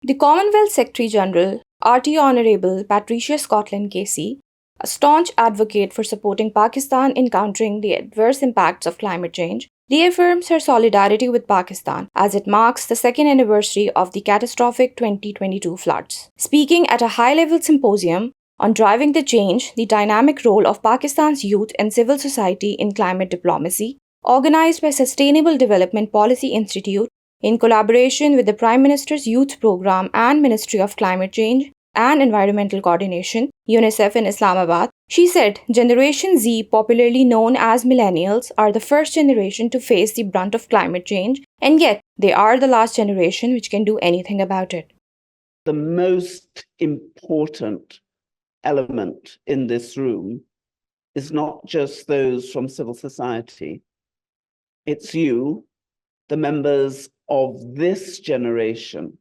The Commonwealth Secretary-General, RT Honorable Patricia Scotland KC, a staunch advocate for supporting Pakistan in countering the adverse impacts of climate change, reaffirms her solidarity with Pakistan as it marks the second anniversary of the catastrophic 2022 floods. Speaking at a high-level symposium on driving the change, the dynamic role of Pakistan's youth and civil society in climate diplomacy, organized by Sustainable Development Policy Institute in collaboration with the Prime Minister's Youth Programme and Ministry of Climate Change and Environmental Coordination, UNICEF in Islamabad, she said Generation Z, popularly known as millennials, are the first generation to face the brunt of climate change, and yet they are the last generation which can do anything about it. The most important element in this room is not just those from civil society. It's you, the members of this generation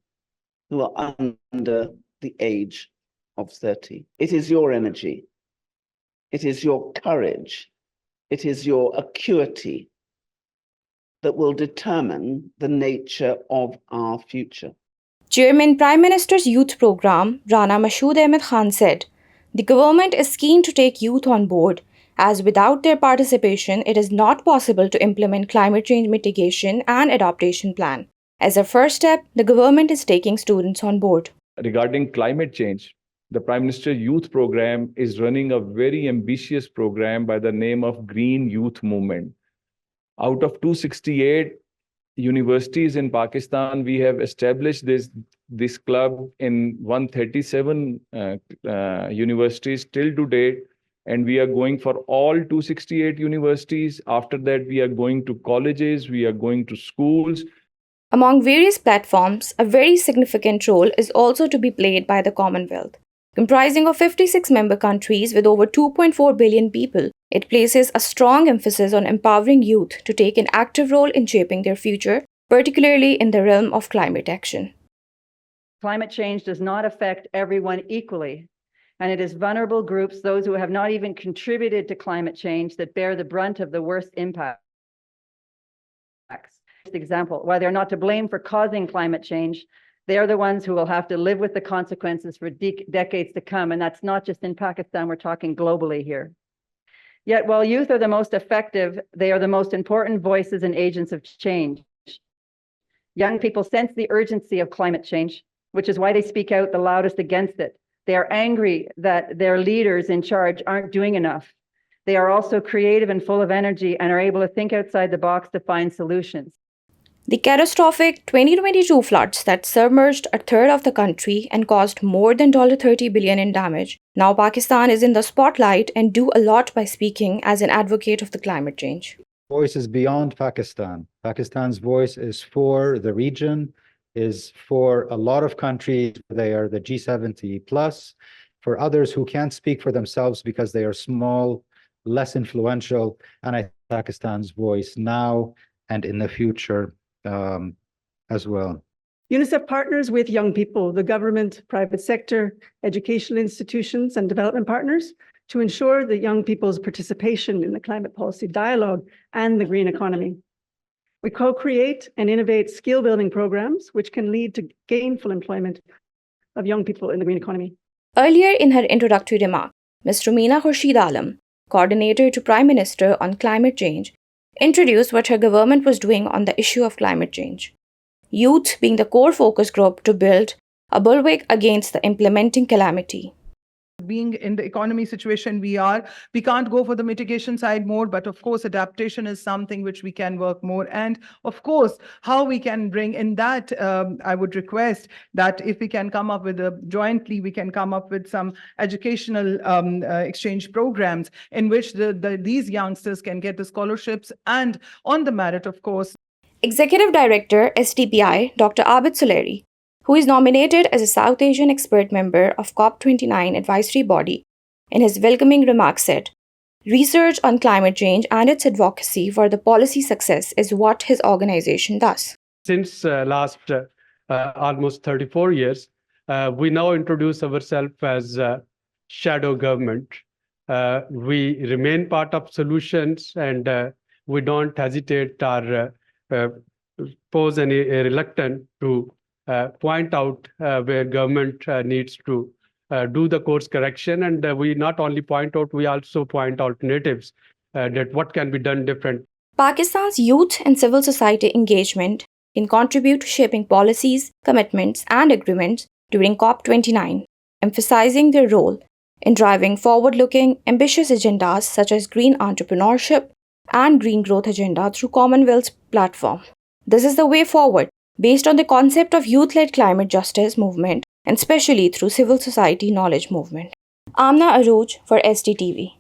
who are under the age of 30. It is your energy. It is your courage. It is your acuity that will determine the nature of our future. Chairman Prime Minister's Youth Programme, Rana Mashood Ahmed Khan said, the government is keen to take youth on board, as without their participation, it is not possible to implement climate change mitigation and adaptation plan. As a first step, the government is taking students on board. Regarding climate change, the Prime Minister's Youth Programme is running a very ambitious program by the name of Green Youth Movement. Out of 268 universities in Pakistan, we have established this club in 137 universities till to date, and we are going for all 268 universities. After that, we are going to colleges, we are going to schools. Among various platforms, a very significant role is also to be played by the Commonwealth. Comprising of 56 member countries with over 2.4 billion people, it places a strong emphasis on empowering youth to take an active role in shaping their future, particularly in the realm of climate action. Climate change does not affect everyone equally, and it is vulnerable groups, those who have not even contributed to climate change, that bear the brunt of the worst impacts. Example, while they're not to blame for causing climate change, they are the ones who will have to live with the consequences for decades to come, and that's not just in Pakistan, we're talking globally here. Yet while youth are the most effective, they are the most important voices and agents of change. Young people sense the urgency of climate change, which is why they speak out the loudest against it. They are angry that their leaders in charge aren't doing enough. They are also creative and full of energy and are able to think outside the box to find solutions. The catastrophic 2022 floods that submerged a third of the country and caused more than $30 billion in damage. Now Pakistan is in the spotlight and do a lot by speaking as an advocate of the climate change. Voice is beyond Pakistan. Pakistan's voice is for the region, is for a lot of countries. They are the G70 plus. For others who can't speak for themselves because they are small, less influential, and I think Pakistan's voice now and in the future as well. UNICEF partners with young people, the government, private sector, educational institutions, and development partners to ensure that young people's participation in the climate policy dialogue and the green economy. We co-create and innovate skill-building programs which can lead to gainful employment of young people in the green economy. Earlier in her introductory remark, Ms. Rumina Khurshid Alam, Coordinator to Prime Minister on Climate Change, introduced what her government was doing on the issue of climate change. Youth being the core focus group to build a bulwark against the implementing calamity. Being in the economy situation we can't go for the mitigation side more, but of course adaptation is something which we can work more. And of course, how we can bring in that, I would request that if we can come up with jointly, we can come up with some educational exchange programs in which these youngsters can get the scholarships and on the merit, of course. Executive Director, SDPI, Dr. Abid Suleri, who is nominated as a South Asian expert member of COP29 advisory body, in his welcoming remarks said, research on climate change and its advocacy for the policy success is what his organization does. Since last almost 34 years, we now introduce ourselves as shadow government. We remain part of solutions and we don't hesitate or pose any reluctance to point out where government needs to do the course correction. And we not only point out, we also point alternatives that what can be done different. Pakistan's youth and civil society engagement can contribute to shaping policies, commitments, and agreements during COP29, emphasizing their role in driving forward-looking, ambitious agendas such as green entrepreneurship and green growth agenda through Commonwealth's platform. This is the way forward, based on the concept of youth-led climate justice movement and especially through civil society knowledge movement. Amna Arooj for SDTV.